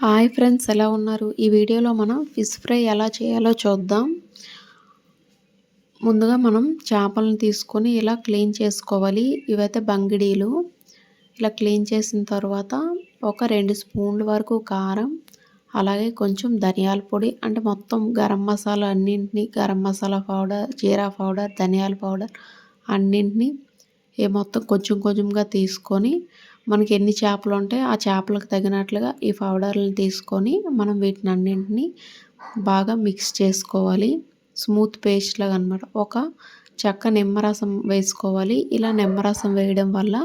Hi friends, ఎలా ఉన్నారు? ఈ వీడియోలో మనం ఫిష్ ఫ్రై ఎలా చేయాలో చూద్దాం. ముందుగా మనం చేపలను తీసుకొని ఇలా క్లీన్ చేసుకోవాలి. ఇవైతే బంగిడీలు. ఇలా క్లీన్ చేసిన తర్వాత ఒక 2 స్పూన్ల వరకు కారం, అలాగే కొంచెం ధనియాల పొడి, అంటే మొత్తం గరం మసాలా అన్నింటినీ, గరం మసాలా పౌడర్, జీరా పౌడర్, ధనియాల పౌడర్ అన్నింటినీ మొత్తం కొంచెం కొంచెంగా తీసుకొని, మనకి ఎన్ని చేపలు ఉంటాయో ఆ చేపలకు తగినట్లుగా ఈ పౌడర్లను తీసుకొని మనం వీటిని అన్నింటినీ బాగా మిక్స్ చేసుకోవాలి. స్మూత్ పేస్ట్ లాగా అనమాట. ఒక చెక్క నిమ్మరసం వేసుకోవాలి. ఇలా నిమ్మరసం వేయడం వల్ల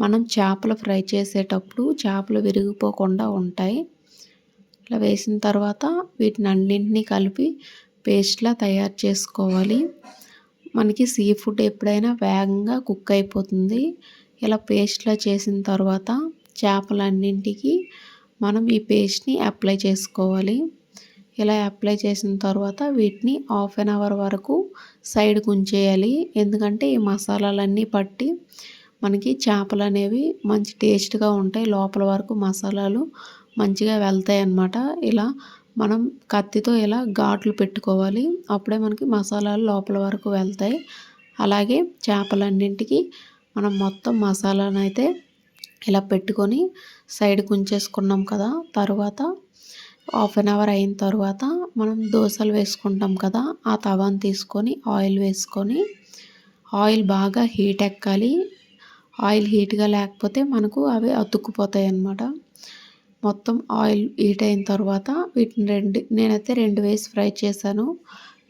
మనం చేపలు ఫ్రై చేసేటప్పుడు చేపలు విరిగిపోకుండా ఉంటాయి. ఇలా వేసిన తర్వాత వీటిని అన్నింటినీ కలిపి పేస్ట్లా తయారు చేసుకోవాలి. మనకి సీ ఫుడ్ ఎప్పుడైనా వేగంగా కుక్ అయిపోతుంది. ఇలా పేస్ట్లా చేసిన తర్వాత చేపలన్నింటికి మనం ఈ పేస్ట్ని అప్లై చేసుకోవాలి. ఇలా అప్లై చేసిన తర్వాత వీటిని హాఫ్ అన్ అవర్ వరకు సైడ్కి ఉంచేయాలి. ఎందుకంటే ఈ మసాలాలన్నీ పట్టి మనకి చేపలు అనేవి మంచి టేస్ట్గా ఉంటాయి. లోపల వరకు మసాలాలు మంచిగా వెళ్తాయి అన్నమాట. ఇలా మనం కత్తితో ఇలా ఘాట్లు పెట్టుకోవాలి. అప్పుడే మనకి మసాలాలు లోపల వరకు వెళ్తాయి. అలాగే చేపలన్నింటికి మనం మొత్తం మసాలాను అయితే ఇలా పెట్టుకొని సైడ్కి ఉంచేసుకున్నాం కదా. తర్వాత హాఫ్ అన్ అవర్ అయిన తర్వాత మనం దోసలు వేసుకుంటాం కదా, ఆ తవాను తీసుకొని ఆయిల్ వేసుకొని, ఆయిల్ బాగా హీట్ ఎక్కాలి. ఆయిల్ హీట్గా లేకపోతే మనకు అవి అతుక్కుపోతాయి అన్నమాట. మొత్తం ఆయిల్ హీట్ అయిన తర్వాత వీటిని నేనైతే 2 వేసి ఫ్రై చేశాను.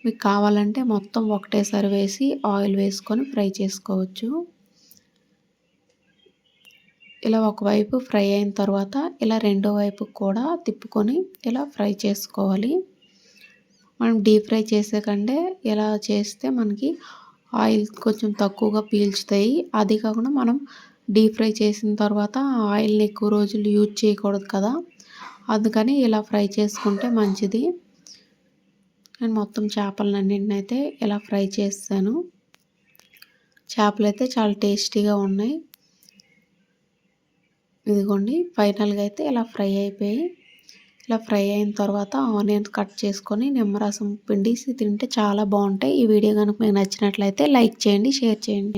మీకు కావాలంటే మొత్తం ఒకటేసారి వేసి ఆయిల్ వేసుకొని ఫ్రై చేసుకోవచ్చు. ఇలా ఒకవైపు ఫ్రై అయిన తర్వాత ఇలా రెండో వైపు కూడా తిప్పుకొని ఇలా ఫ్రై చేసుకోవాలి. మనం డీప్ ఫ్రై చేసే కంటే ఇలా చేస్తే మనకి ఆయిల్ కొంచెం తక్కువగా పీల్చుతాయి. అది కాకుండా మనం డీప్ ఫ్రై చేసిన తర్వాత ఆయిల్ని ఎక్కువ రోజులు యూజ్ చేయకూడదు కదా, అందుకని ఇలా ఫ్రై చేసుకుంటే మంచిది. నేను మొత్తం చేపలన్నింటిని అయితే ఇలా ఫ్రై చేస్తాను. చేపలు అయితే చాలా టేస్టీగా ఉన్నాయి. ఇదిగోండి, ఫైనల్గా అయితే ఇలా ఫ్రై అయిపోయి, ఇలా ఫ్రై అయిన తర్వాత ఆనియన్స్ కట్ చేసుకొని నిమ్మరసం పిండేసి తింటే చాలా బాగుంటాయి. ఈ వీడియో కనుక మీకు నచ్చినట్లయితే లైక్ చేయండి, షేర్ చేయండి.